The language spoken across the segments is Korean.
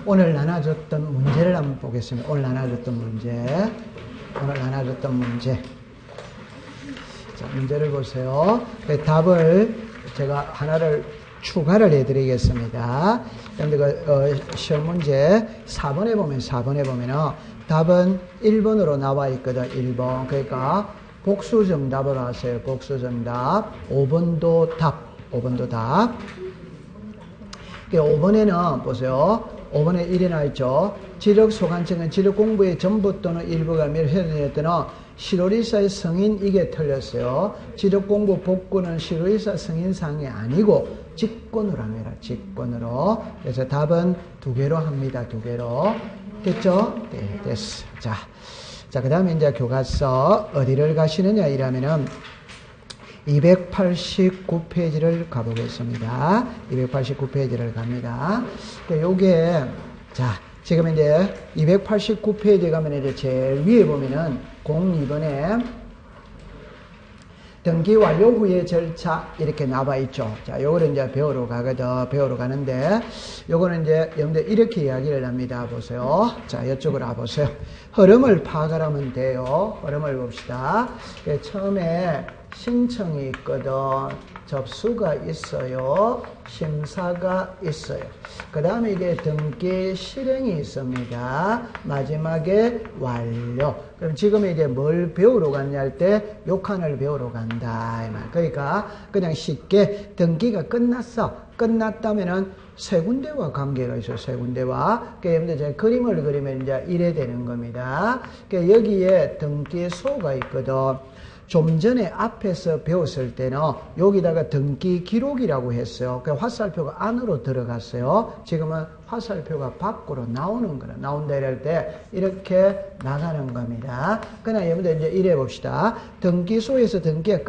오늘 나눠줬던 문제를 한번 보겠습니다. 오늘 나눠줬던 문제. 자, 문제를 보세요. 답을 제가 하나를 추가를 해드리겠습니다. 여러분들 시험 문제 4번에 보면은 답은 1번으로 나와 있거든. 1번. 그러니까 복수 정답으로 하세요. 복수 정답. 5번도 답. 5번에는 보세요. 5번에 1이 나있죠. 지적 소관청은 지적 공부의 전부 또는 일부가 밀어내는 때는 실효리사의 성인, 이게 틀렸어요. 지적 공부 복구는 실효리사 성인상이 아니고 직권으로 합니다. 직권으로. 그래서 답은 2개로 합니다. 2개로. 됐죠? 네, 됐어. 자, 그 다음에 이제 교과서 어디를 가시느냐 이러면은 289페이지를 가보겠습니다. 289페이지를 갑니다. 요게, 자, 지금 이제 289페이지에 가면 이제 제일 위에 보면은 02번에 등기 완료 후의 절차 이렇게 나와 있죠. 자, 요거를 이제 배우러 가는데, 요거는 이제 여러분들 이렇게 이야기를 합니다. 보세요. 자, 이쪽으로 와보세요. 흐름을 파악하면 돼요. 흐름을 봅시다. 처음에 신청이 있거든. 접수가 있어요. 심사가 있어요. 그 다음에 이게 등기 실행이 있습니다. 마지막에 완료. 그럼 지금 이제 뭘 배우러 갔냐 할 때 요 칸을 배우러 간다. 이 말. 그러니까 그냥 쉽게 등기가 끝났다면은 세 군데와 관계가 있어요. 세 군데와. 그러니까 이제 그림을 그리면 이제 이래 되는 겁니다. 그러니까 여기에 등기소가 있거든. 좀 전에 앞에서 배웠을 때는 여기다가 등기 기록이라고 했어요. 그 화살표가 안으로 들어갔어요. 지금은 화살표가 밖으로 나오는 거라. 나온다 이럴 때 이렇게 나가는 겁니다. 그냥 여러분들 이제 이래 봅시다. 등기소에서 등기가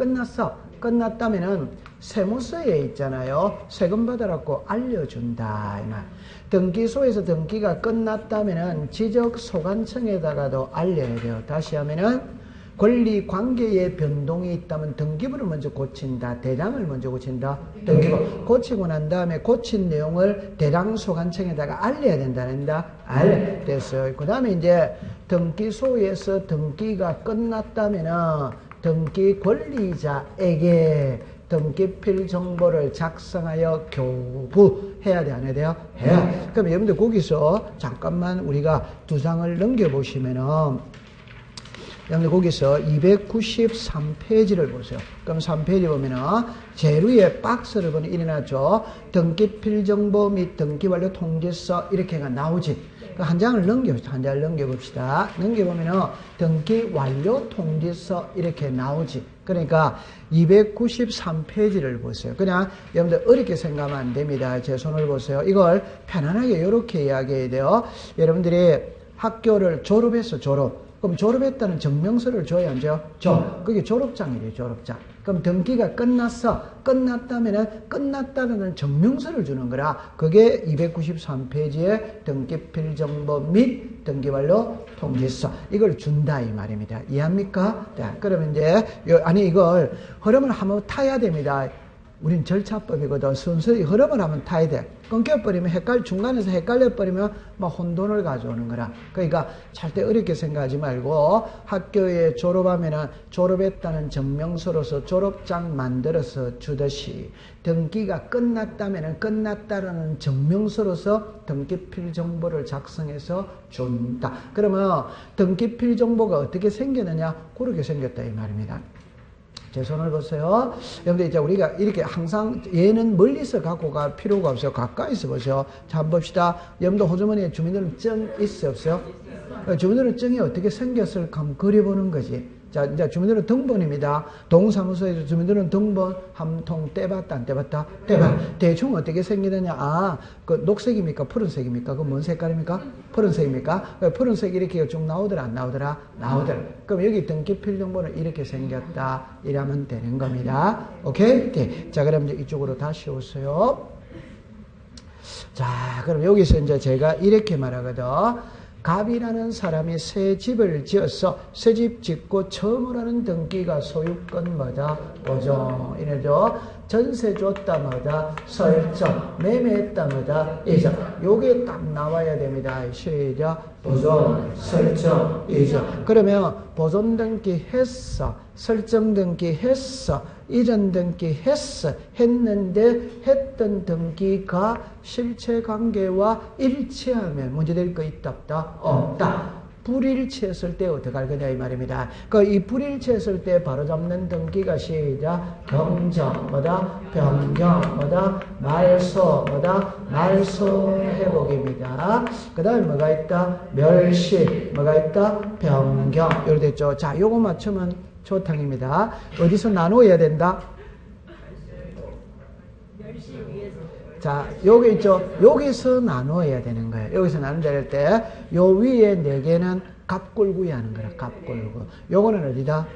끝났다면은 세무서에 있잖아요. 세금 받아라고 알려준다 이 말. 등기소에서 등기가 끝났다면은 지적소관청에다가도 알려야 돼요. 다시 하면은 권리관계에 변동이 있다면 등기부를 먼저 고친다. 대장을 먼저 고친다. 등기부. 고치고 난 다음에 고친 내용을 대장소관청에다가 알려야 된다. 됐어요. 그 다음에 이제 등기소에서 등기가 끝났다면은 등기 권리자에게 등기필 정보를 작성하여 교부해야 돼, 안 해야 돼요? 해야. 그럼 여러분들 거기서 잠깐만 우리가 2장을 넘겨보시면은 여러분들 거기서 293페이지를 보세요. 그럼 3페이지 보면은 제일 위에 박스를 보면 이리 나죠. 등기필 정보 및 등기완료 통지서 이렇게가 나오지. 한 장을 넘겨봅시다. 넘겨보면은 등기완료 통지서 이렇게 나오지. 그러니까 293페이지를 보세요. 그냥 여러분들 어렵게 생각하면 안 됩니다. 제 손을 보세요. 이걸 편안하게 이렇게 이야기해야 돼요. 여러분들이 학교를 졸업했어, 그럼 졸업했다는 증명서를 줘야 안 줘요? 그게 졸업장이래요, 졸업장. 그럼 등기가 끝났다면은 끝났다는 증명서를 주는 거라. 그게 293페이지에 등기필 정보 및 등기완료 통지서. 이걸 준다, 이 말입니다. 이해합니까? 자, 그러면 이제, 이걸 흐름을 한번 타야 됩니다. 우린 절차법이거든. 순서히 흐름을 한번 타야 돼. 끊겨버리면 중간에서 헷갈려버리면 막 혼돈을 가져오는 거라. 그러니까 절대 어렵게 생각하지 말고 학교에 졸업하면은 졸업했다는 증명서로서 졸업장 만들어서 주듯이 등기가 끝났다면은 끝났다라는 증명서로서 등기필 정보를 작성해서 준다. 그러면 등기필 정보가 어떻게 생겼느냐? 그렇게 생겼다 이 말입니다. 제 손을 보세요. 여러분들 이제 우리가 이렇게 항상 얘는 멀리서 갖고 갈 필요가 없어요. 가까이서 보세요. 자, 한번 봅시다. 여러분들 호주머니에 주민등록증 있어요? 없어요? 주민등록증이 어떻게 생겼을까 한번 그려보는 거지. 자, 이제 주민등록 등본입니다. 동사무소에서 주민등록 등본 한 통 떼봤다, 안 떼봤다? 대충 어떻게 생기느냐? 그 녹색입니까? 푸른색입니까? 그 뭔 색깔입니까? 푸른색입니까? 푸른색 이렇게 쭉 나오더라, 안 나오더라? 나오더라. 그럼 여기 등기필 정보는 이렇게 생겼다. 이러면 되는 겁니다. 오케이? 네. 자, 그럼 이제 이쪽으로 다시 오세요. 자, 그럼 여기서 이제 제가 이렇게 말하거든. 갑이라는 사람이 새 집을 지어서 새 집 짓고 처음으로 하는 등기가 소유권 뭐다? 보존. 이래죠. 전세 줬다 뭐다 설정, 매매했다 뭐다 이자. 요게 딱 나와야 됩니다. 시작. 보존, 설정, 이자. 그러면 보존 등기 했어, 설정 등기 했어, 이전 등기 했어, 했는데 했던 등기가 실체 관계와 일치하면 문제될 거 있다 없다? 없다. 불일치했을 때 어떻게 할 거냐 이 말입니다. 이 불일치했을 때 바로잡는 등기가 시작. 경정 뭐다? 변경 뭐다? 말소 뭐다? 말소 회복입니다. 그 다음에 뭐가 있다? 멸시 뭐가 있다? 변경. 이렇게 됐죠. 자, 요거 맞추면 조탕입니다. 어디서 나누어야 된다? 자, 여기 있죠? 여기서 나누어야 되는 거예요. 여기서 나눈다 때, 요 위에 4개는 갑골구이 하는 거라, 갑골구. 요거는 어디다?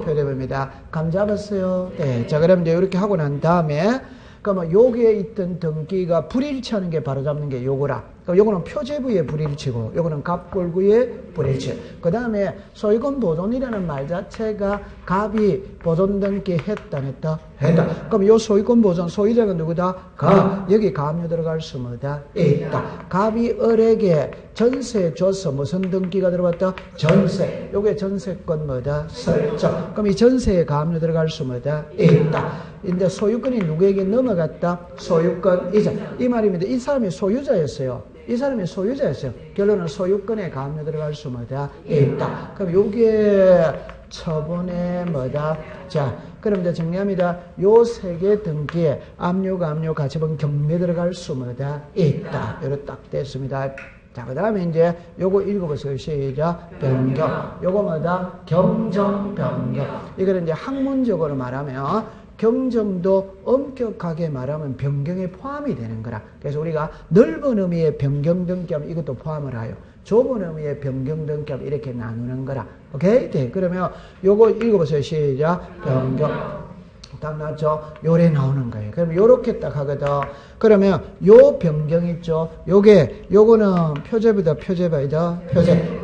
표제부입니다. 감 잡았어요? 네. 자, 그럼 이제 이렇게 하고 난 다음에, 그러면 여기에 있던 등기가 불일치하는 게 바로 잡는 게 요거라. 그럼 요거는 표제부의 불일치고, 요거는 갑골구의 불일치. 그 다음에 소유권 보존이라는 말 자체가 갑이 보존 등기 했다, 했다? 했다. 그럼 요 소유권 보존, 소유자가 누구다? 갑. 여기 가압류 들어갈 수 뭐다? 있다. 갑이 을에게 전세 줘서 무슨 등기가 들어갔다? 전세. 요게 전세권 뭐다? 설정. 그럼 이 전세에 가압류 들어갈 수 뭐다? 있다. 이제 소유권이 누구에게 넘어갔다? 소유권 이자. 이 말입니다. 이 사람이 소유자였어요. 이 사람이 소유자였어요. 결론은 소유권에 가압류 들어갈 수 뭐다? 있다. 그럼 요게 처분에 뭐다? 자, 그럼 이제 정리합니다. 요 3개 등기에 압류, 가압류, 가처분, 경매 들어갈 수 뭐다? 있다. 요렇게 딱 됐습니다. 자, 그 다음에 이제 요거 읽어보세요. 시작. 변경. 요거 뭐다? 경정, 변경. 이거는 이제 학문적으로 말하면 경정도 엄격하게 말하면 변경에 포함이 되는 거라. 그래서 우리가 넓은 의미의 변경 등기하면 이것도 포함을 하여. 좁은 의미의 변경 등기하면 이렇게 나누는 거라. 오케이? 네. 그러면 요거 읽어보세요. 시작. 변경. 딱 나왔죠? 요래 나오는 거예요. 그러면 요렇게 딱 하거든. 그러면 요 변경 있죠? 요거는 표제부다, 표제부이다,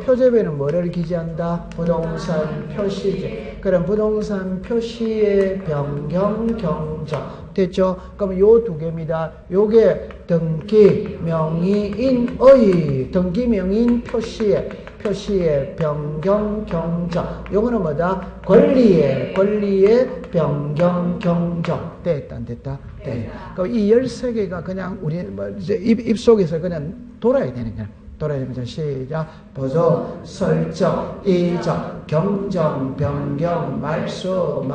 표제부는 뭐를 기재한다? 부동산 표시지. 그럼 부동산 표시의 변경, 경정. 됐죠? 그럼 요 2개입니다. 요게 등기 명의인의, 등기 명의인 표시의 변경, 경정. 요거는 뭐다? 권리의 변경, 경정. 됐다, 안 됐다? 네. 그럼 이 13개가 그냥 우리 입속에서 그냥 돌아야 되는 거야. 돌아야 됩니다. 시작. 보존, 설정, 이전, 경정, 변경, 말소,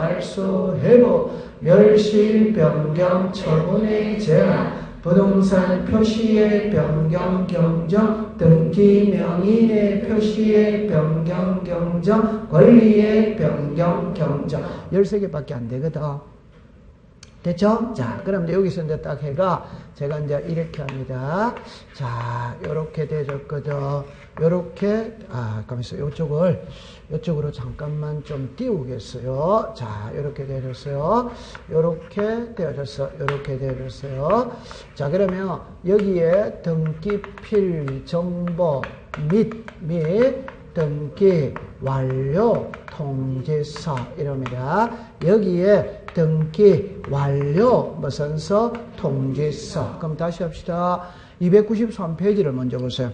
회복, 멸실, 변경, 처분의 제한, 부동산 표시의 변경, 경정, 등기 명인의 표시의 변경, 경정, 권리의 변경, 경정. 13개밖에 안 되거든. 됐죠? 자, 그럼 이제 여기서 이제 딱 해가 제가 이제 이렇게 합니다. 자, 요렇게 되졌거든. 요렇게, 가만있어. 요쪽으로 잠깐만 좀 띄우겠어요. 자, 요렇게 되졌어요. 요렇게 되어졌어. 요렇게 되어졌어요. 자, 그러면 여기에 등기필 정보 및 등기 완료 통지서 이럽니다. 여기에 등기 완료 무슨 서? 통지서. 그럼 다시 합시다. 293페이지를 먼저 보세요.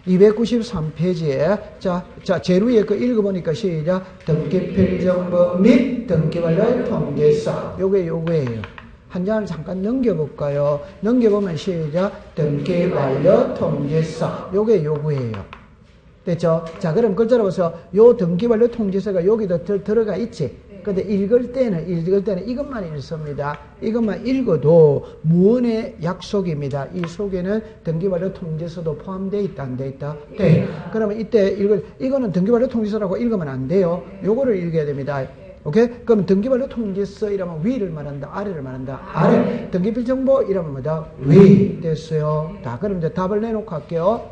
293페이지에 자 제일 위에 거 읽어보니까 시작. 등기필 정보 및 등기 완료 통지서. 요거예요. 한 장을 잠깐 넘겨볼까요? 넘겨보면 시작. 등기 완료 통지서. 요거예요. 됐죠? 자, 그럼 글자로 보세요. 요 등기 완료 통지서가 여기도 들어가 있지. 근데 읽을 때는 이것만 읽습니다. 이것만 읽어도 무언의 약속입니다. 이 속에는 등기 완료 통지서도 포함되어 있다, 안 돼 있다? 네. 그러면 이때 이거는 등기 완료 통지서라고 읽으면 안 돼요. 요거를 읽어야 됩니다. 오케이? 그럼 등기 완료 통지서 이러면 위를 말한다, 아래를 말한다? 아래. 등기필 정보 이러면 뭐다? 위. 됐어요. 자, 그럼 이제 답을 내놓고 할게요.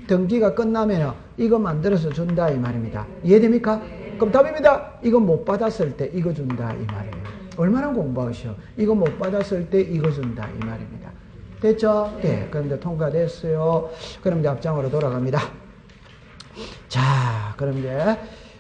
등기가 끝나면 이거 만들어서 준다 이 말입니다. 이해됩니까? 그럼 답입니다. 이거 못 받았을 때 이거 준다 이 말이에요. 얼마나 공부하셔? 이거 못 받았을 때 이거 준다 이 말입니다. 됐죠? 네. 그럼 이제 통과됐어요. 그럼 이제 앞장으로 돌아갑니다. 자, 그럼 이제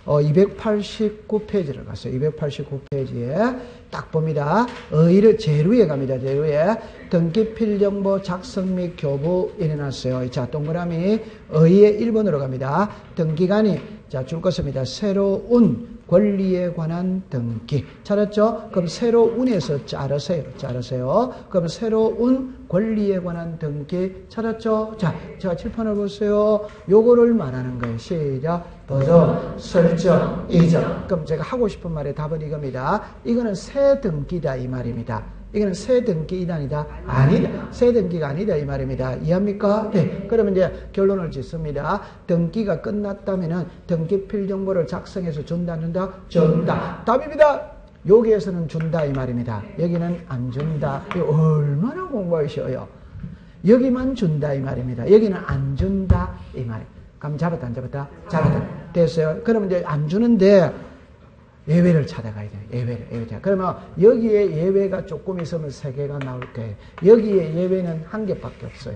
289페이지를 갔어요. 289페이지에 딱 봅니다. 의의를 제일 위에 갑니다. 제일 위에 등기필정보 작성 및 교부 일어났어요. 자, 동그라미 의의의 1번으로 갑니다. 등기관이 자, 줄 것입니다. 새로운 권리에 관한 등기. 찾았죠? 그럼 새로운에서 자르세요. 그럼 새로운 권리에 관한 등기. 찾았죠? 자, 제가 칠판을 보세요. 요거를 말하는 거예요. 시작. 보존, 설정, 이전. 그럼 제가 하고 싶은 말의 답은 이겁니다. 이거는 새 등기다 이 말입니다. 이거는 새 등기 이단이다? 아니다. 새 등기가 아니다 이 말입니다. 이해합니까? 네. 그러면 이제 결론을 짓습니다. 등기가 끝났다면은 등기필 정보를 작성해서 준다, 준다. 답입니다. 여기에서는 준다 이 말입니다. 여기는 안 준다. 얼마나 공부하셔요. 여기만 준다 이 말입니다. 여기는 안 준다 이 말입니다. 그럼 잡았다 안 잡았다? 잡았다. 됐어요. 그러면 이제 안 주는데 예외를 찾아가야 돼요. 예외를. 그러면 여기에 예외가 조금 있으면 3개가 나올 거예요. 여기에 예외는 1개밖에 없어요.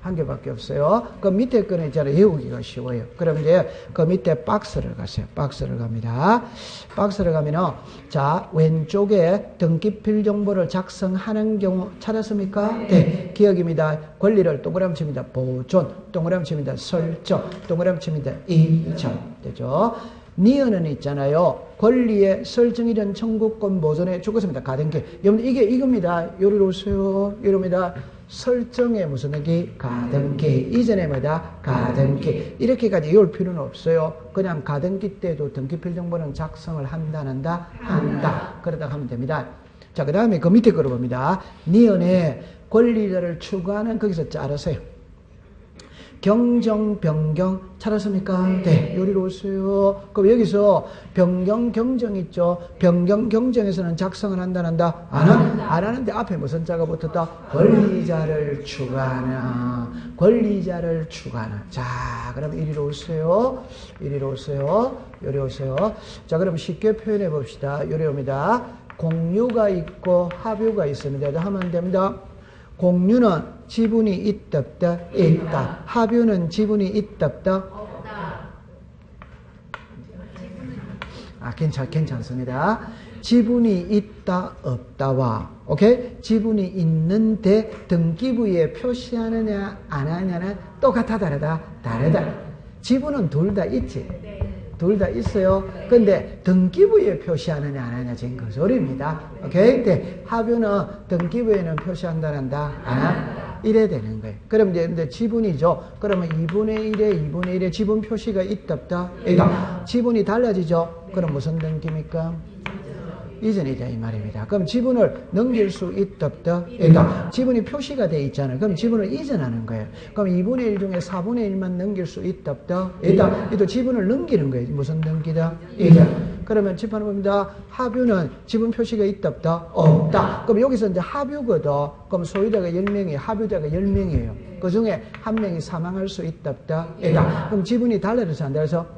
1개밖에 없어요. 그 밑에 거는 있잖아요. 외우기가 쉬워요. 그럼 이제 그 밑에 박스를 가세요. 박스를 갑니다. 박스를 가면은, 자, 왼쪽에 등기필 정보를 작성하는 경우 찾았습니까? 네. 기억입니다. 권리를 동그라미 칩니다. 보존, 동그라미 칩니다. 설정, 동그라미 칩니다. 이전. 되죠? 니은은 있잖아요. 권리의 설정이든 청구권 보존에 줄 것입니다. 가등기. 여러분, 이게 이겁니다. 요리로 오세요. 이럽니다. 설정에 무슨 등기? 가등기. 이전에 뭐다? 가등기. 이렇게까지 외울 필요는 없어요. 그냥 가등기 때도 등기필 정보는 작성을 한다. 그러다 하면 됩니다. 자, 그 다음에 그 밑에 거로 봅니다. 니은에 권리자를 추구하는 거기서 자르세요. 경정, 변경 찾았습니까? 네. 요리로 오세요. 그럼 여기서 변경, 경정 있죠? 변경, 경정에서는 작성을 한다? 안 하는데 앞에 무슨 자가 붙었다? 권리자를 추가하는. 자, 그럼 이리로 오세요. 요리 오세요. 자, 그럼 쉽게 표현해 봅시다. 요리 옵니다. 공유가 있고 합유가 있습니다. 하면 됩니다. 공유는 지분이 있다 없다? 있다. 합유는 지분이 있다 없다? 없다. 괜찮습니다. 지분이 있다 없다와 오케이? 지분이 있는데 등기부에 표시하느냐 안 하느냐는 똑같아 다르다? 지분은 둘 다 있지. 둘 다 있어요. 근데 등기부에 표시하느냐 안 하느냐 지금 그 소리입니다. 오케이? 네. 합유는 등기부에는 표시한다 안 한다? 이래 되는 거예요. 그럼 이제 지분이죠. 그러면 2분의 1에 지분 표시가 있다 없다? 있다. 지분이 달라지죠. 그럼 무슨 등기입니까? 이전이다 이 말입니다. 그럼 지분을 넘길 수 있다 없다? 있다. 지분이 표시가 돼 있잖아요. 그럼 지분을 이전하는 거예요. 그럼 2분의 1 중에 4분의 1만 넘길 수 있다 없다? 있다. 이도 지분을 넘기는 거예요. 무슨 등기다? 이전. 그러면 칠판을 봅니다. 합유는 지분 표시가 있다 없다? 없다. 그럼 여기서 이제 합유거든. 그럼 소유자가 10명이에요. 합유자가 10명이에요. 그 중에 한 명이 사망할 수 있다 없다? 있다. 그럼 지분이 달라져서 안 달라서?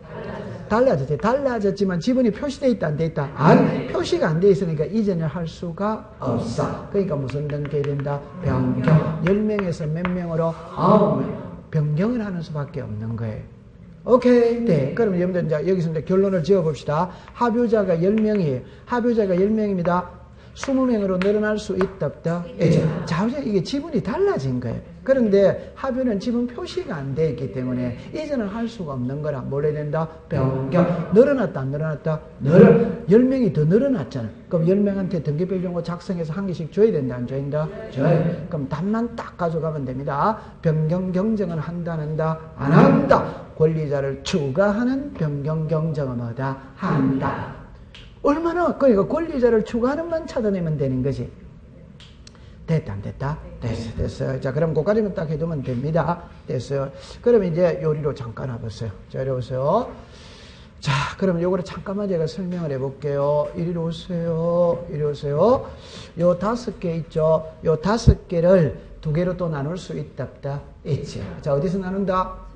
달라졌지만 지분이 표시되어 있다 안 돼 있다? 아니, 표시가 안 돼 있으니까 이전을 할 수가 없어. 그러니까 무슨 등기해야 된다? 변경. 10명에서 몇 명으로? 9명. 변경을 하는 수밖에 없는 거예요. 오케이? 네. 그러면 여러분들 이제 여기서 이제 결론을 지어 봅시다. 합유자가 10명이에요. 합유자가 10명입니다. 20명으로 늘어날 수 있다 없다? 자, 이게 지분이 달라진 거예요. 그런데 합유는 지분 표시가 안 돼 있기 때문에 이전을 할 수가 없는 거라 뭘 해야 된다? 변경. 늘어났다 안 늘어났다? 10명이 더 늘어났잖아. 그럼 10명한테 등기필 정보 작성해서 한 개씩 줘야 된다 안 줘야 된다? 줘야. 그럼 답만 딱 가져가면 됩니다. 변경 경정은 한다 안 한다? 안 한다. 권리자를 추가하는 변경 경정은 뭐다? 한다. 얼마나, 그러니까 권리자를 추가하는만 찾아내면 되는 거지. 됐다, 안 됐다? 됐어요. 자, 그럼 그까지만 딱 해두면 됩니다. 됐어요. 그럼 이제 요리로 잠깐 와보세요. 자, 이리 오세요. 자, 그럼 요거를 잠깐만 제가 설명을 해볼게요. 이리로 오세요. 요 5개 있죠? 요 5개를 2개로 또 나눌 수 있다, 없다? 있지. 자, 어디서 나눈다?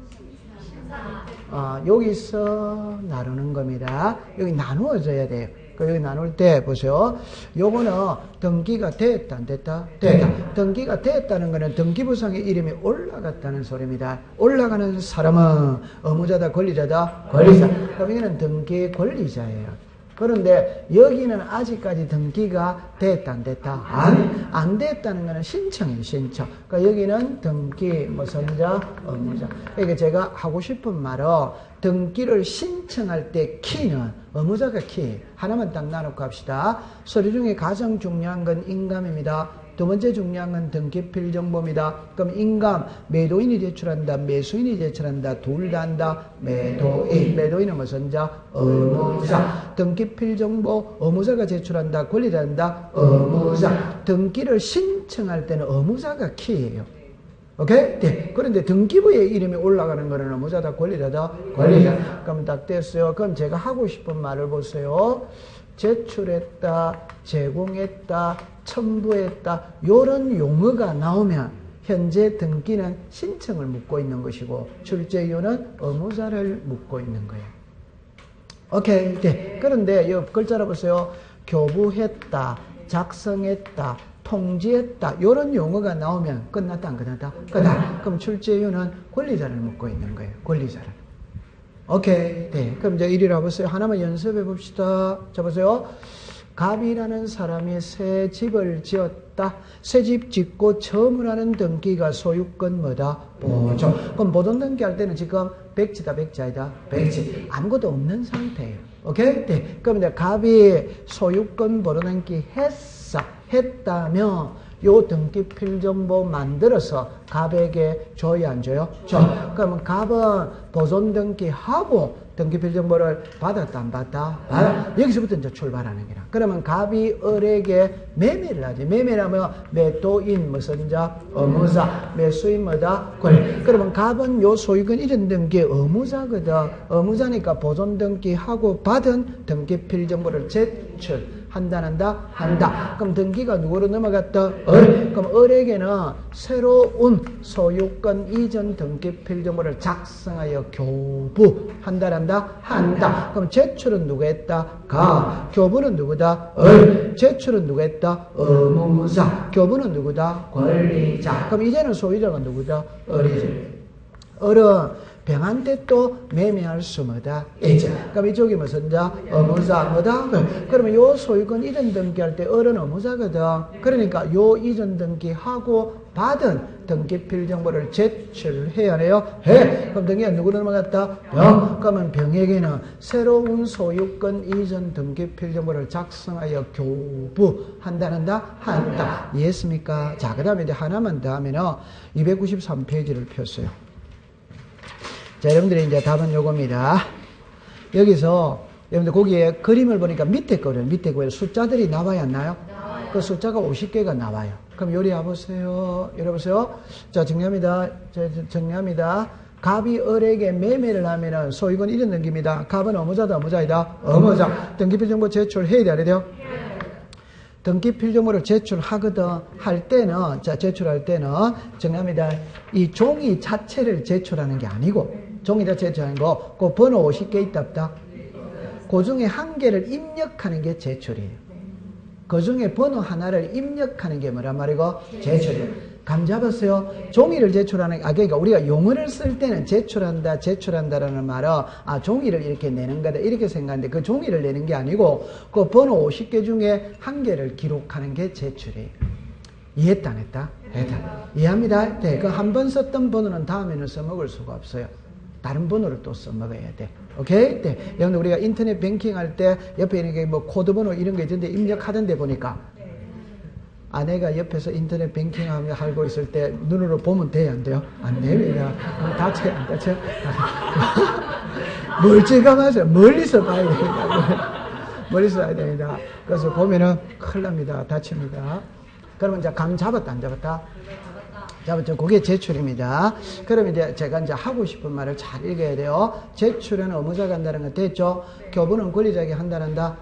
여기서 나누는 겁니다. 여기 나누어져야 돼요. 그 여기 나눌 때 보세요. 요거는 등기가 됐다, 안 됐다? 됐다. 등기가 됐다는 거는 등기부상의 이름이 올라갔다는 소리입니다. 올라가는 사람은 의무자다, 권리자다? 권리자. 그럼 이거는 등기 권리자예요. 그런데 여기는 아직까지 등기가 됐다, 안 됐다? 안 됐다는 거는 신청이에요, 신청. 그러니까 여기는 등기, 선자, 의무자. 그러니까 제가 하고 싶은 말은 등기를 신청할 때 키는 의무자가 키. 하나만 딱 나눠놓고 합시다. 서류 중에 가장 중요한 건 인감입니다. 두 번째 중요한 건 등기필 정보입니다. 그럼 인감, 매도인이 제출한다, 매수인이 제출한다, 둘 다 한다, 매도인. 매도인은 무슨자? 의무자. 등기필 정보, 의무자가 제출한다, 권리자 한다, 의무자. 등기를 신청할 때는 의무자가 키예요. 오케이? 네. 그런데 등기부의 이름이 올라가는 거는 의무자다, 권리자다, 권리자. 그럼 딱 됐어요. 그럼 제가 하고 싶은 말을 보세요. 제출했다, 제공했다, 첨부했다, 요런 용어가 나오면 현재 등기는 신청을 묻고 있는 것이고 출제 이유는 의무자를 묻고 있는 거예요. 오케이. 네. 그런데 이 글자로 보세요. 교부했다, 작성했다, 통지했다, 요런 용어가 나오면 끝났다, 안 끝났다? 끝났다. 그럼 출제 이유는 권리자를 묻고 있는 거예요. 권리자를. 오케이. 네. 그럼 이제 이리로 와보세요. 하나만 연습해 봅시다. 자, 보세요. 갑이라는 사람이 새 집을 지었다. 새 집 짓고 처음을 하는 등기가 소유권 뭐다? 보존. 그럼 보존 등기할 때는 지금 백지다, 백지 아니다? 백지. 아무것도 없는 상태예요. 오케이? 네. 그럼 이제 갑이 소유권 보존 등기 했다면 요 등기필 정보 만들어서 갑에게 줘야 안 줘요? 줘. 그러면 갑은 보존 등기하고 등기필 정보를 받았다, 안 받았다? 받아. 여기서부터 이제 출발하는 거라. 그러면 갑이 을에게 매매를 하지. 매매라면 매도인, 무슨자? 의무자. 매수인 뭐다? 권리. 그러면 갑은 요 소유권 이전 등기 의무자거든. 의무자니까 보존 등기하고 받은 등기필 정보를 제출. 한다. 그럼 등기가 누구로 넘어갔다? 을. 그럼 을에게는 새로운 소유권 이전 등기필 정보를 작성하여 교부한다. 그럼 제출은 누가 했다? 가. 교부는 누구다? 을. 제출은 누가 했다? 의무자. 교부는 누구다? 권리자. 그럼 이제는 소유자가 누구다? 을이지. 을은 병한테 또 매매할 수 뭐다? 있지. 그럼 이쪽이 무슨 자? 의무자 뭐다? 그러면 요 소유권 이전 등기할 때 을은 의무자거든. 그러니까 요 이전 등기하고 받은 등기필 정보를 제출해야 해요? 해. 그럼 등기가 누구로 넘어갔다? 병. 그러면 병에게는 새로운 소유권 이전 등기필 정보를 작성하여 교부한다. 한다. 이해했습니까? 자, 그 다음에 이제 하나만 더 하면은 293페이지를 폈어요. 자, 여러분들이 이제 답은 요겁니다. 여기서, 여러분들 거기에 그림을 보니까 밑에 거를, 숫자들이 나와야 안 나요? 그 숫자가 50개가 나와요. 그럼 요리 와보세요. 열어보세요. 자, 정리합니다. 갑이 을에게 매매를 하면은 소유권 이전 등기입니다. 갑은 의무자다, 의무자이다? 의무자. 등기필 정보 제출해야 돼, 안 돼요? 등기필 정보를 제출하거든. 할 때는, 자, 제출할 때는, 정리합니다. 이 종이 자체를 제출하는 게 아니고, 종이 자체를 제출하는 거, 그 번호 50개 있다, 없다? 그 중에 한 개를 입력하는 게 제출이에요. 그 중에 번호 하나를 입력하는 게 뭐란 말이고? 제출이에요. 감 잡았어요? 종이를 제출하는, 그러니까 우리가 용어를 쓸 때는 제출한다라는 말은, 종이를 이렇게 내는 거다, 이렇게 생각하는데 그 종이를 내는 게 아니고, 그 번호 50개 중에 한 개를 기록하는 게 제출이에요. 이해했다, 안 했다? 했다. 이해합니다? 네. 그 한 번 썼던 번호는 다음에는 써먹을 수가 없어요. 다른 번호를 또 써먹어야 돼. 오케이? 네. 여러분, 우리가 인터넷 뱅킹 할 때 옆에 이렇게 뭐 코드 번호 이런 게 있던데 입력하던데 보니까 아내가 옆에서 인터넷 뱅킹하며 하고 있을 때 눈으로 보면 돼요, 안 돼요? 안 됩니다. 다쳐요, 안 다쳐요? 멀찌감하세요. 멀리서 봐야 됩니다. 멀리서 봐야 됩니다. 그래서 보면은 큰일 납니다. 다칩니다. 그러면 이제 감 잡았다, 안 잡았다? 잡았죠. 그게 제출입니다. 그럼 이제 제가 이제 하고 싶은 말을 잘 읽어야 돼요. 제출은 의무자가 한다는 거 됐죠? 교부는 권리자에게 한다.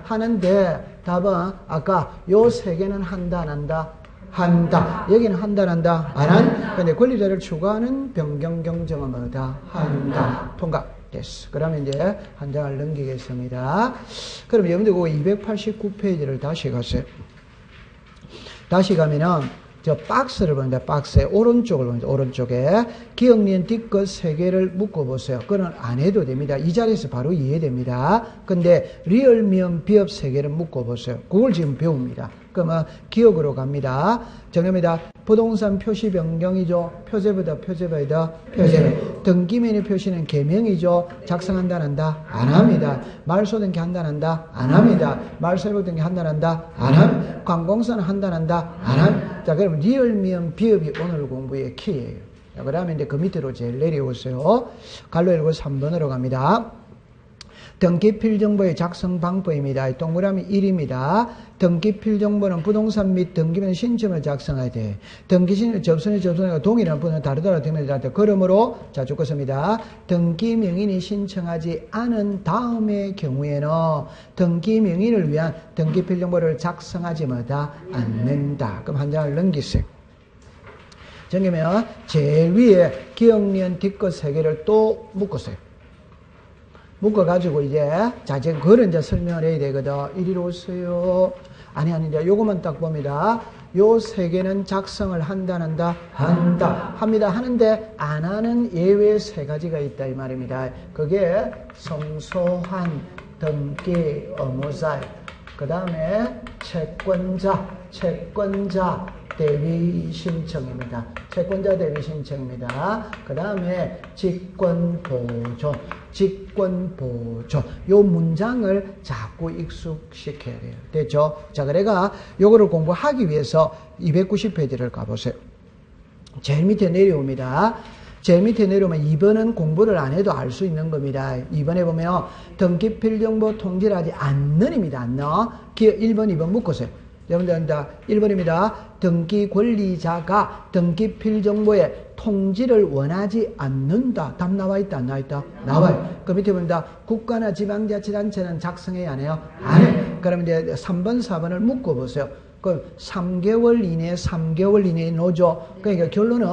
하는데 답은 아까 요 세 개는 한다, 안 한다? 한다. 여기는 한다, 안 한다? 안 한? 근데 권리자를 추가하는 변경 경정은 뭐다? 한다. 통과. 됐어. 그러면 이제 한 장을 넘기겠습니다. 그럼 여러분들 그 289페이지를 다시 가세요. 다시 가면은 저 박스를 보는데 박스의 오른쪽을 보는데 오른쪽에 기억, 니은, 뒷것 세 개를 묶어보세요. 그건 안 해도 됩니다. 이 자리에서 바로 이해됩니다. 근데 리얼, 미음, 비읍 세 개를 묶어보세요. 그걸 지금 배웁니다. 그러면 기억으로 갑니다. 정답입니다. 부동산 표시 변경이죠. 표제보다 표제보다 표제. 등기면의 표시는 개명이죠. 작성한다 한다? 안 합니다. 말소 등기 한다 한다? 안 합니다. 말소일복 등기 한다 한다? 안 합니다. 관공서는 한다 한다? 안 합니다. 자, 그럼 리얼, 미음, 비읍이 오늘 공부의 키예요. 자, 그 다음에 이제 그 밑으로 제일 내려오세요. 갈로 열고 3번으로 갑니다. 등기필정보의 작성 방법입니다. 동그라미 1입니다. 등기필정보는 부동산 및 등기면 신청을 작성해야 돼. 등기신 접선의 접선과 동일한 분은 다르더라도 등기자한테 그러므로 자 죽겠습니다. 등기명인이 신청하지 않은 다음의 경우에는 등기명인을 위한 등기필정보를 작성하지 못하 않는다. 그럼 한 장을 넘기세요. 정리면 제일 위에 기억, 니은, 뒷것 세 개를 또 묶으세요. 묶어가지고 이제, 자, 지금 그걸 이제 설명을 해야 되거든. 이리로 오세요. 아니, 이제 요거만 딱 봅니다. 요 세 개는 작성을 한다. 합니다. 하는데, 안 하는 예외 세 가지가 있다. 이 말입니다. 그게 성소한, 등기, 의무자, 그 다음에 채권자, 대위 신청입니다. 채권자 대위 신청입니다. 그 다음에 직권보존. 요 문장을 자꾸 익숙시켜야 돼요. 됐죠? 자, 그래가 요거를 공부하기 위해서 290페이지를 가보세요. 제일 밑에 내려옵니다. 제일 밑에 내려오면 2번은 공부를 안 해도 알 수 있는 겁니다. 2번에 보면 등기필정보 통지를 하지 않는입니다. 안 넣어. 1번, 2번 묶으세요. 여러분들, 1번입니다. 등기 권리자가 등기필정보에 통지를 원하지 않는다. 답 나와 있다, 안 나와 있다? 나와요. 그 밑에 봅니다. 국가나 지방자치단체는 작성해야 안 해요? 안 해. 그럼 이제 3번, 4번을 묶어보세요. 그 3개월 이내에 넣어줘. 그러니까 결론은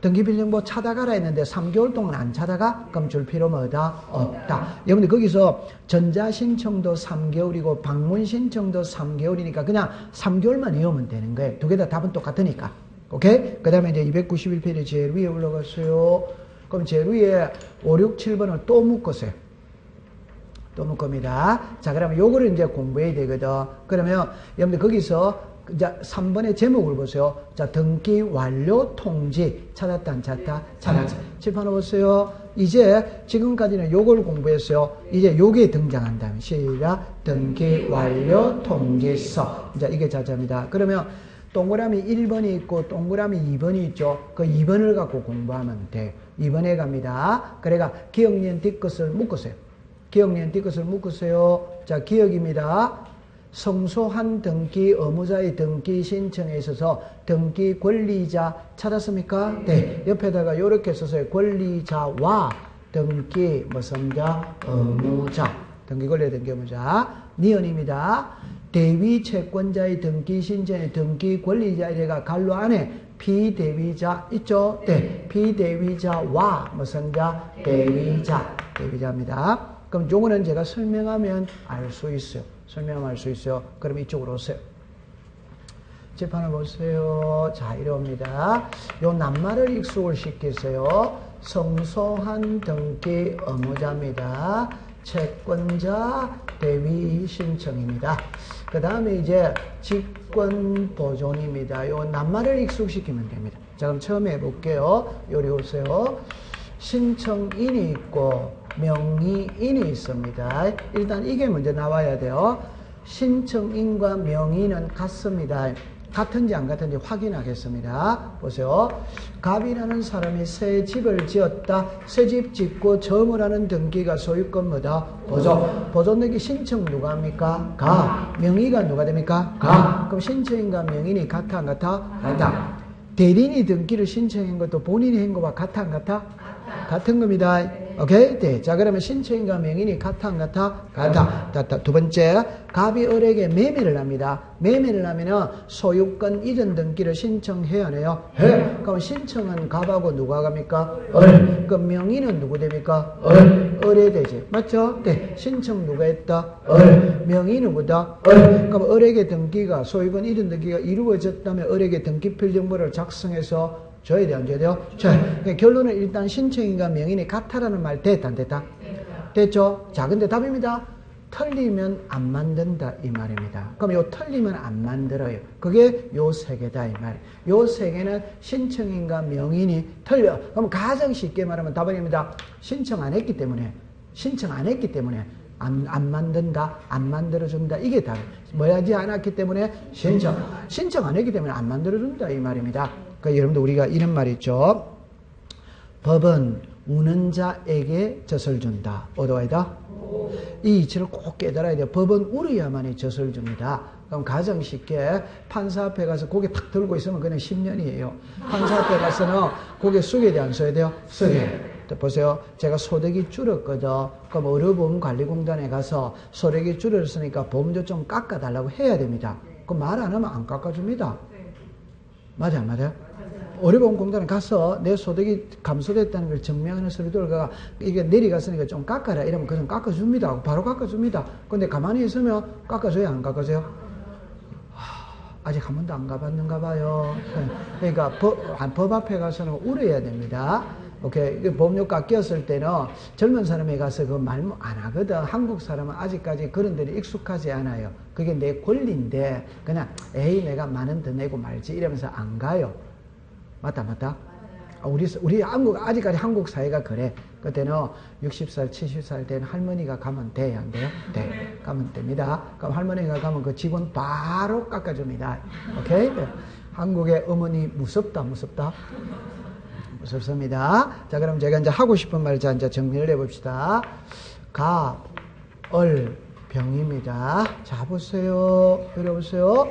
등기필정보 찾아가라 했는데 3개월 동안 안 찾아가? 그럼 줄 필요 뭐다? 없다. 여러분들 거기서 전자신청도 3개월이고 방문신청도 3개월이니까 그냥 3개월만 외우면 되는 거예요. 두 개 다 답은 똑같으니까. 오케이? 그 다음에 이제 291페이지 제일 위에 올라갔어요. 그럼 제일 위에 5, 6, 7번을 또 묶으세요. 또 묶습니다. 자, 그러면 요거를 이제 공부해야 되거든. 그러면 여러분들 거기서 자, 3번의 제목을 보세요. 자, 등기 완료 통지. 찾았다, 안 찾았다? 찾았다. 칠판 보세요. 이제 지금까지는 요걸 공부했어요. 이제 요게 등장한다. 시작. 등기 완료 통지서. 자, 이게 자자입니다. 그러면 동그라미 1번이 있고 동그라미 2번이 있죠. 그 2번을 갖고 공부하면 돼. 2번에 갑니다. 그래가 기억, 니은, 뒷것을 묶으세요. 기억, 니은, 뒷것을 묶으세요. 자, 기억입니다. 성소한 등기 의무자의 등기 신청에 있어서 등기 권리자 찾았습니까? 네. 옆에다가 이렇게 써서 권리자와 등기 무슨 자? 의무자. 등기 권리 등기 의무자. 니은입니다. 대위 채권자의 등기 신청의 등기 권리자에가 갈로 안에 피대위자 있죠? 네. 피대위자와 무슨 자? 대위자입니다. 그럼 요거는 제가 설명하면 알 수 있어요. 설명할 수 있어요. 그럼 이쪽으로 오세요. 재판을 보세요. 자, 이럽니다. 요 낱말을 익숙을 시키세요. 성소한 등기 의무자입니다. 채권자 대위 신청입니다. 그 다음에 이제 직권보존입니다. 요 낱말을 익숙시키면 됩니다. 자, 그럼 처음에 해볼게요. 요리 오세요. 신청인이 있고 명의인이 있습니다. 일단 이게 먼저 나와야 돼요. 신청인과 명의는 같습니다. 같은지 안 같은지 확인하겠습니다. 보세요. 갑이라는 사람이 새 집을 지었다. 새 집 짓고 점을 하는 등기가 소유권 뭐다? 보존. 보존 등기 신청 누가 합니까? 가. 명의가 누가 됩니까? 가. 그럼 신청인과 명의인이 같아 안 같아? 같다. 대리인이 등기를 신청한 것도 본인이 한 것과 같아 안 같아? 같은 겁니다. 오케이? 네. 자, 그러면 신청인과 명인이 같아 안 같아? 같아. 두 번째, 갑이 을에게 매매를 합니다. 매매를 하면은 소유권 이전 등기를 신청해야 하네요. 해. 그럼 신청은 갑하고 누가 갑니까? 을. 그럼 명의는 누구 됩니까? 을. 을에 되지. 맞죠? 네. 신청 누가 했다? 을. 명의 누구다? 을. 그럼 을에게 등기가, 소유권 이전 등기가 이루어졌다면 을에게 등기 필정보를 작성해서 줘야 돼, 안 줘야 돼요? 그러니까 결론은 일단 신청인과 명인이 같다라는 말 됐다, 안 됐다? 됐죠? 자, 근데 답입니다. 틀리면 안 만든다 이 말입니다. 그럼 요 틀리면 안 만들어요. 그게 요 세 개다 이 말. 요 세 개는 신청인과 명인이 틀려. 그럼 가장 쉽게 말하면 답입니다. 신청 안 했기 때문에 안 만든다, 안 만들어준다. 이게 답. 뭐 하지 않았기 때문에 신청 안 했기 때문에 안 만들어준다 이 말입니다. 그러니까 여러분들 우리가 이런 말 있죠. 법은 우는 자에게 젖을 준다. 어디와이다? 이 이치를 꼭 깨달아야 돼요. 법은 울어야만이 젖을 줍니다. 그럼 가장 쉽게 판사 앞에 가서 고개 탁 들고 있으면 그냥 10년이에요. 판사 앞에 가서는 고개 숙여야 돼, 안 숙여야 돼요? 숙여야. 보세요. 제가 소득이 줄었거든. 그럼 의료보험관리공단에 가서 소득이 줄었으니까 보험료 좀 깎아달라고 해야 됩니다. 그럼 말 안 하면 안 깎아줍니다. 맞아, 안 맞아요? 의료보험공단에 가서 내 소득이 감소됐다는 걸 증명하는 서류들과 이게 내려갔으니까 좀 깎아라 이러면 그냥 깎아줍니다. 바로 깎아줍니다. 근데 가만히 있으면 깎아줘요, 안 깎아줘요? 아직 한 번도 안 가봤는가 봐요. 그러니까 법 앞에 가서는 울어야 됩니다. 오케이. 보험료 깎였을 때는 젊은 사람이 가서 그 말 안 하거든. 한국 사람은 아직까지 그런 데는 익숙하지 않아요. 그게 내 권리인데 그냥 에이 내가 만 원 더 내고 말지 이러면서 안 가요. 맞다. 우리 아직까지 한국 사회가 그래. 그때는 60살, 70살 된 할머니가 가면 돼요, 안 돼요? 네. 가면 됩니다. 그럼 할머니가 가면 그 직원 바로 깎아줍니다. 오케이? 한국의 어머니 무섭다. 무섭습니다. 자, 그럼 제가 이제 하고 싶은 말 이제 정리를 해봅시다. 갑, 을, 병입니다. 자, 보세요. 들어보세요.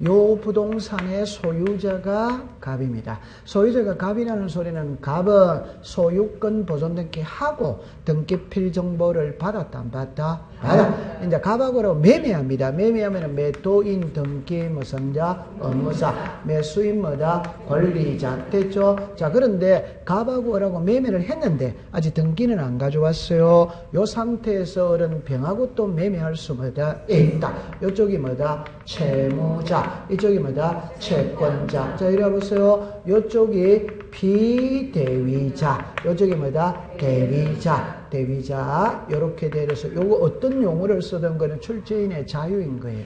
요 부동산의 소유자가 갑입니다. 소유자가 갑이라는 소리는 갑은 소유권 보존 등기하고 등기필 정보를 받았다, 안 받았다? 받아. 이제 갑하고 매매합니다. 매매하면 매도인, 등기, 무슨 자, 업무사, 매수인 뭐다? 권리자. 됐죠? 자, 그런데 갑하고 을하고 매매를 했는데 아직 등기는 안 가져왔어요. 요 상태에서 을은 병하고 또 매매할 수 뭐다? 있다. 요쪽이 뭐다? 채무자. 이쪽이 뭐다? 채권자. 자, 이리 와보세요. 이쪽이 비대위자. 이쪽이 뭐다? 대위자. 요렇게 되어서 요거 어떤 용어를 쓰던 거는 출제인의 자유인 거예요.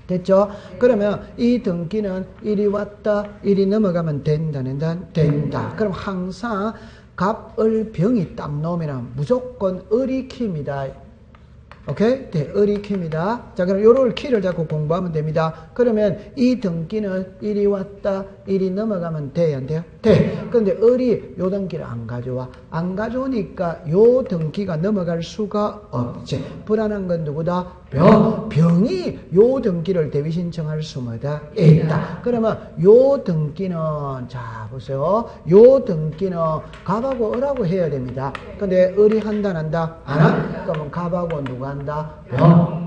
됐죠? 그러면 이 등기는 이리 왔다, 이리 넘어가면 된다. 그럼 항상 갑, 을, 병이 딱 나오면 무조건 을이 키입니다. 오케이? 네, 을이 키입니다. 자, 그럼 요럴 키를 잡고 공부하면 됩니다. 그러면 이 등기는 이리 왔다, 이리 넘어가면 돼요, 안 돼요? 돼. 그런데 을이 요 등기를 안 가져와. 안 가져오니까 요 등기가 넘어갈 수가 없지. 불안한 건 누구다? 병이 요 등기를 대위 신청할 수 뭐다? 있다. 그러면 요 등기는, 자, 보세요. 요 등기는 갑하고 을하고 해야 됩니다. 근데 을이 한다, 안 한다? 안 한다. 그러면 갑하고 누가 한다?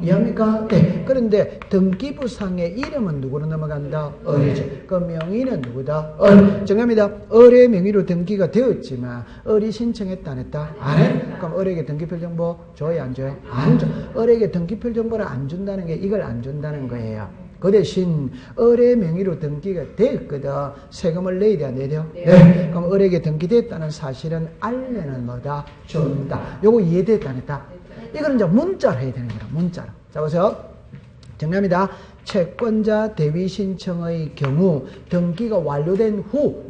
이해합니까? 네. 그런데 등기부상의 이름은 누구로 넘어간다? 을이지. 그 명의는 누구다? 을. 정합니다. 을의 명의로 등기가 되었지만 을이 신청했다, 안 했다? 안 해. 그럼 을에게 등기필 정보 줘요, 안 줘요? 안 줘. 을에게 등기필 정보를 안 준다는 게 이걸 안 준다는 거예요. 그 대신 을의 명의로 등기가 됐거든. 세금을 내야 돼, 안 내야 돼요? 네. 그럼 을에게 등기됐다는 사실은 알면은 뭐다? 준다. 요거 이해됐다, 안 했다? 이거는 이제 문자로 해야 되는 거라, 문자로. 자, 보세요. 정리합니다. 채권자 대위 신청의 경우 등기가 완료된 후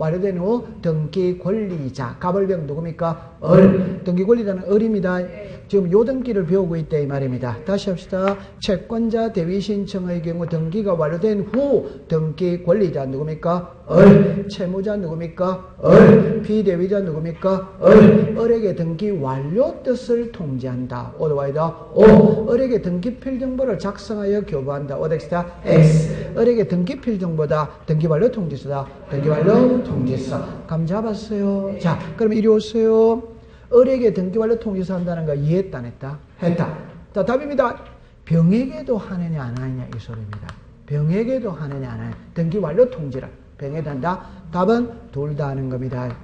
등기 권리자, 갑을병 누굽니까? 을. 등기 권리자는 을입니다. 지금 요 등기를 배우고 있다 이 말입니다. 다시 합시다. 채권자 대위 신청의 경우 등기가 완료된 후 등기 권리자 누굽니까? 을. 채무자 누굽니까? 을. 비대위자 누굽니까? 을. 을에게 등기 완료 뜻을 통지한다. 어디와이다? 오. 을에게 등기필 정보를 작성하여 교부한다. 어디다? X. 을에게 등기필 정보다. 등기 완료 통지서다. 등기 완료 통지서. 감 잡았어요. 자, 그럼 이리 오세요. 을에게 등기 완료 통지서 한다는 거 이해했다, 안 했다? 했다. 자, 답입니다. 병에게도 하느냐, 안 하느냐, 이 소리입니다. 병에게도 하느냐, 안 하느냐. 등기 완료 통지를 병에게 한다. 답은 둘 다 하는 겁니다.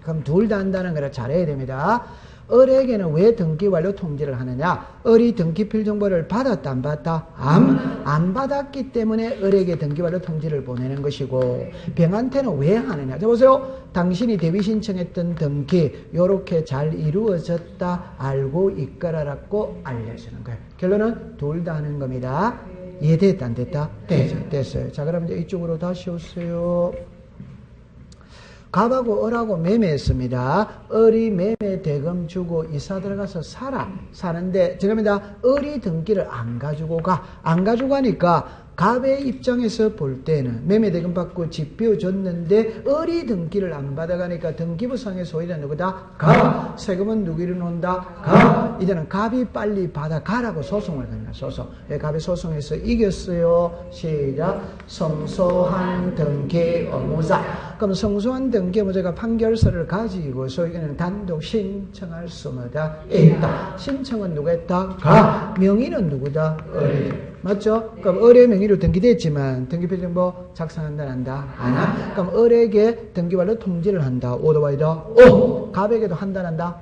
그럼 둘 다 한다는 걸 잘해야 됩니다. 을에게는 왜 등기 완료 통지를 하느냐? 을이 등기필 정보를 받았다 안 받았다? 안 받았기 때문에 을에게 등기 완료 통지를 보내는 것이고, 병한테는 왜 하느냐? 자 보세요. 당신이 대비 신청했던 등기 요렇게 잘 이루어졌다 알고 있거라라고 알려주는 거예요. 결론은 둘 다 하는 겁니다. 이해됐다 안 됐다? 됐어요. 자 그럼 이제 이쪽으로 다시 오세요. 갑하고 을하고 매매했습니다. 을이 매매 대금 주고 이사 들어가서 사는데 지금입니다. 을이 등기를 안 가지고 가니까 갑의 입장에서 볼 때는 매매 대금 받고 집 비워줬는데 을이 등기를 안 받아가니까 등기부상의 소유자 누구다? 갑. 세금은 누구 이리 놓는다? 갑. 이제는 갑이 빨리 받아가라고 소송을 거는 거야. 소송. 갑이 소송에서 이겼어요. 시작. 성소한 등기 의무자. 그럼 성소한 등기 의무자가 판결서를 가지고 소유자는 단독 신청할 수마다 있다. 신청은 누가 했다? 갑. 명의는 누구다? 을이. 맞죠? 그럼 을의 명의로 등기됐지만 등기필정보 작성한다 한다? 안 한다. 그럼 을에게 등기완료 통지를 한다. 오더와이더 오. 갑에게도 한다 한다?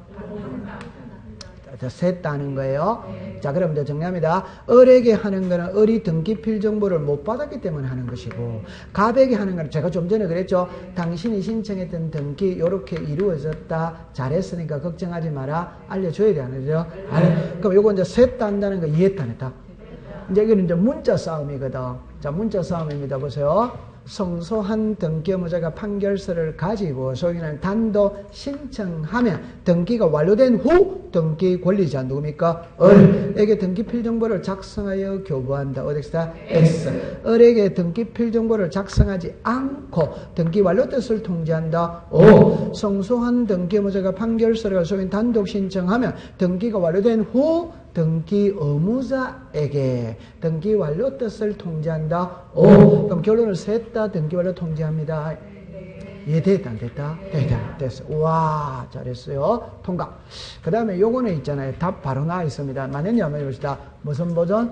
셋 다 하는 거예요. 자 그럼 이제 정리합니다. 을에게 하는 거는 을이 등기필 정보를 못 받았기 때문에 하는 것이고, 갑에게 하는 거는 제가 좀 전에 그랬죠. 당신이 신청했던 등기 이렇게 이루어졌다. 잘했으니까 걱정하지 마라. 알려줘야 돼. 안 해줘? 그럼 요거 이제 셋 다 한다는 거 이해했다 안 했다? 이제 이거는 이제 문자 싸움이거든. 자, 문자 싸움입니다. 보세요. 성소한 등기 의무자가 판결서를 가지고 소유자는 단독 신청하면 등기가 완료된 후 등기 권리자 누굽니까? 을에게 등기필 정보를 작성하여 교부한다. 어디다? X. 을에게 등기필 정보를 작성하지 않고 등기 완료 뜻을 통지한다. O. 성소한 등기 의무자가 판결서를 소유인 단독 신청하면 등기가 완료된 후 등기 의무자에게 등기 완료 뜻을 통지한다. 오. 그럼 결론을 셋 다 등기 완료 통지합니다. 이해됐다 안 됐다? 됐어. 우와 잘했어요. 통과. 그 다음에 요거는 있잖아요. 답 바로 나와 있습니다. 맞느냐 한번 해봅시다. 무슨 버전?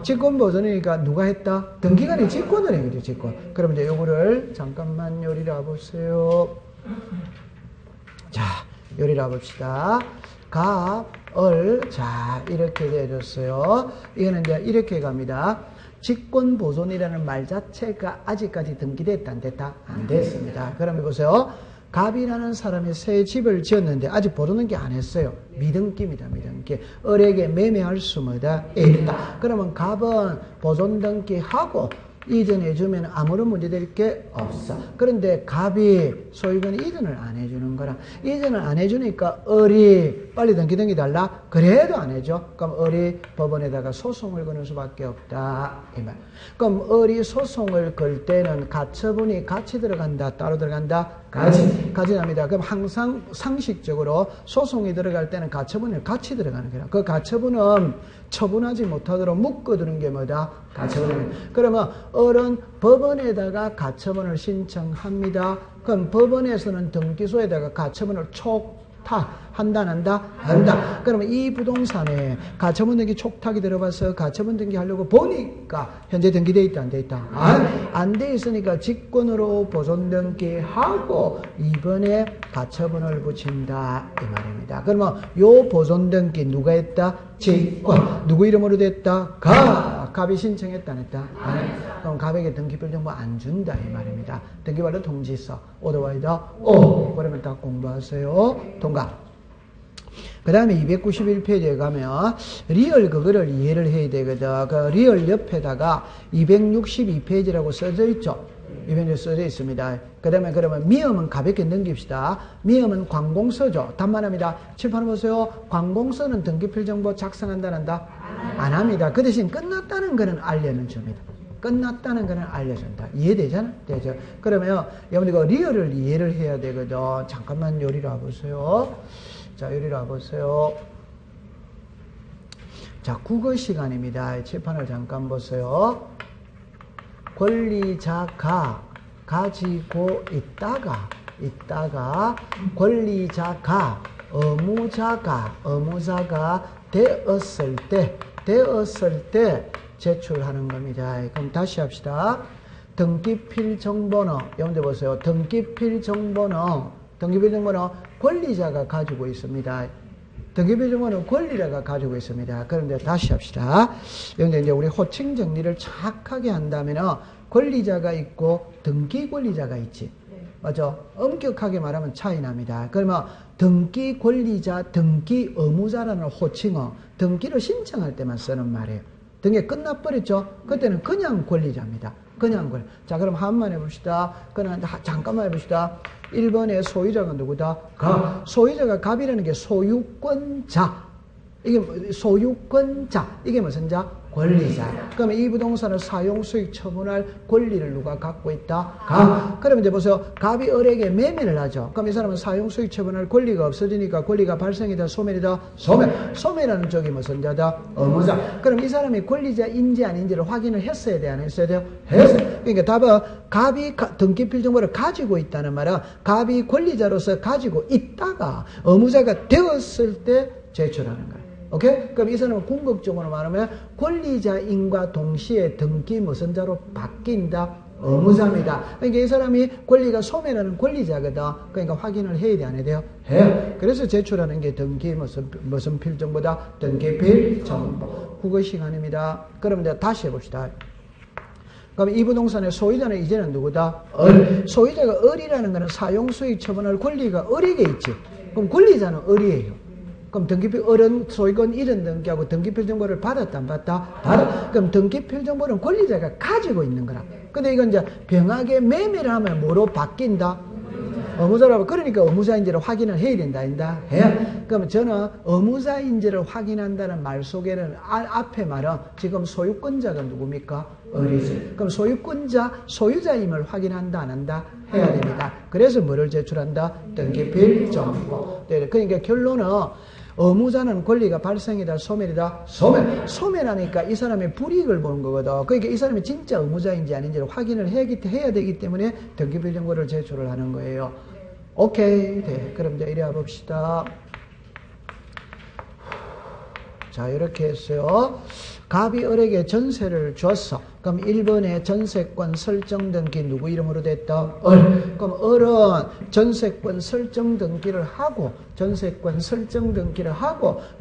직권 버전이니까 누가 했다? 등기관이 직권을 해. 그죠? 직권. 그럼 이제 요거를 잠깐만 요리를 해보세요. 자 요리를 해봅시다. 갑, 을, 자, 이렇게 되어졌어요. 이거는 이제 이렇게 갑니다. 직권보존이라는 말 자체가 아직까지 등기됐다, 안 됐다? 안 됐습니다. 그러면 보세요. 갑이라는 사람이 새 집을 지었는데 아직 보존 게 안 했어요. 미등기입니다, 미등기. 을에게 매매할 수마다 있다. 그러면 갑은 보존 등기하고 이전해주면 아무런 문제될 게 없어. 그런데 갑이 소유권 이전을 안 해주는 거라. 이전을 안 해주니까 을이 빨리 등기 달라? 그래도 안 해줘. 그럼 을이 법원에다가 소송을 거는 수밖에 없다. 이 말. 그럼 을이 소송을 걸 때는 가처분이 같이 들어간다? 따로 들어간다? 같이 납니다. 그럼 항상 상식적으로 소송이 들어갈 때는 가처분이 같이 들어가는 거야. 그 가처분은 처분하지 못하도록 묶어두는 게 뭐다? 가처분. 그러면 을은 법원에다가 가처분을 신청합니다. 그럼 법원에서는 등기소에다가 가처분을 촉탁한다, 한다. 그러면 이 부동산에 가처분 등기 촉탁이 들어가서 가처분 등기 하려고 보니까 현재 등기돼 있다, 안 돼 있다? 안 돼 있으니까 직권으로 보존 등기하고 이번에 가처분을 붙인다 이 말입니다. 그러면 요 보존 등기 누가 했다? 직권. 누구 이름으로 됐다? 갑이 신청했다, 안 했다? 안 했다. 그럼 갑에게 등기필 정보 안 준다 이 말입니다. 등기발로 통지서 오더와이더 오. 그러면 다 공부하세요. 통과. 그 다음에 291페이지에 가면 리얼 그거를 이해를 해야 되거든. 그 리얼 옆에다가 262페이지라고 써져 있죠. 200년 써져 있습니다. 그 다음에 그러면 미음은 가볍게 넘깁시다. 미음은 관공서죠. 답만합니다. 칠판 보세요. 관공서는 등기필 정보 작성한다 한다? 안 합니다. 그 대신 끝났다는 거는 알려는 줍니다. 끝났다는 거는 알려준다. 이해되잖아? 되죠? 그러면 여러분들 리얼을 이해를 해야 되거든. 잠깐만 요리를 와보세요. 자, 요리를 와보세요. 자, 국어 시간입니다. 칠판을 잠깐 보세요. 권리자가 가지고 있다가 권리자가 의무자가 되었을 때 제출하는 겁니다. 그럼 다시 합시다. 등기필 정보는 여러분들 보세요. 등기필 정보는 권리자가 가지고 있습니다. 등기필정보는 권리자가 가지고 있습니다. 그런데 다시 합시다. 그런데 이제 우리 호칭 정리를 착하게 한다면은 권리자가 있고 등기 권리자가 있지. 맞죠? 엄격하게 말하면 차이 납니다. 그러면 등기 권리자, 등기 의무자라는 호칭어, 등기를 신청할 때만 쓰는 말이에요. 등기 끝나버렸죠? 그때는 그냥 권리자입니다. 그냥 권리. 자, 그럼 한번 해봅시다. 그냥 잠깐만 해봅시다. 1번의 소유자가 누구다? 갑. 소유자가 갑이라는 게 소유권자. 이게 소유권자. 이게 무슨 자? 권리자. 그러면 이 부동산을 사용 수익 처분할 권리를 누가 갖고 있다? 갑. 그러면 이제 보세요. 갑이 을에게 매매를 하죠. 그럼 이 사람은 사용 수익 처분할 권리가 없어지니까 권리가 발생이다, 소멸이다? 소멸. 소멸하는 쪽이 무슨 자다? 의무자. 그럼 이 사람이 권리자인지 아닌지를 확인을 했어야 돼, 안 했어야 돼요? 했어요. 그러니까 답은 갑이 등기필정보를 가지고 있다는 말은 갑이 권리자로서 가지고 있다가 의무자가 되었을 때 제출하는 거예요. 오케이? 그럼 이 사람은 궁극적으로 말하면 권리자인과 동시에 등기 무슨 자로 바뀐다? 의무자입니다. 그러니까 이 사람이 권리가 소멸하는 권리자거든. 그러니까 확인을 해야 돼, 안 해야 돼요? 해요. 그래서 제출하는 게 등기 무슨 필정보다? 등기 필정보. 국어 시간입니다. 그럼 이제 다시 해봅시다. 그럼 이 부동산의 소유자는 이제는 누구다? 을. 소유자가 을이라는 것은 사용수익 처분할 권리가 을에게 있지. 그럼 권리자는 을이에요. 그럼 등기필, 을은 소유권 이전 등기하고 등기필정보를 받았다, 안 받았다? 받았다. 그럼 등기필정보는 권리자가 가지고 있는 거라. 근데 이건 이제 병하게 매매를 하면 뭐로 바뀐다? 의무자라고. 그러니까 의무자인지를 확인을 해야 된다, 아닌다? 해야. 그러면 저는 의무자인지를 확인한다는 말 속에는 앞에 말은 지금 소유권자가 누굽니까? 을이지. 그럼 소유권자, 소유자임을 확인한다, 안 한다? 해야 됩니다. 그래서 뭐를 제출한다? 등기필정보. 네, 그러니까 결론은 의무자는 권리가 발생이다, 소멸이다? 소멸. 소멸하니까 이 사람의 불이익을 보는 거거든. 그러니까 이 사람이 진짜 의무자인지 아닌지를 확인을 해야 되기 때문에 등기필정보를 제출을 하는 거예요. 오케이. 네. 그럼 이제 이래 봅시다. 자, 이렇게 했어요. 갑이 을에게 전세를 줬어. 그럼 1번에 전세권 설정 등기 누구 이름으로 됐다? 을. 그럼 을은 전세권 설정 등기를 하고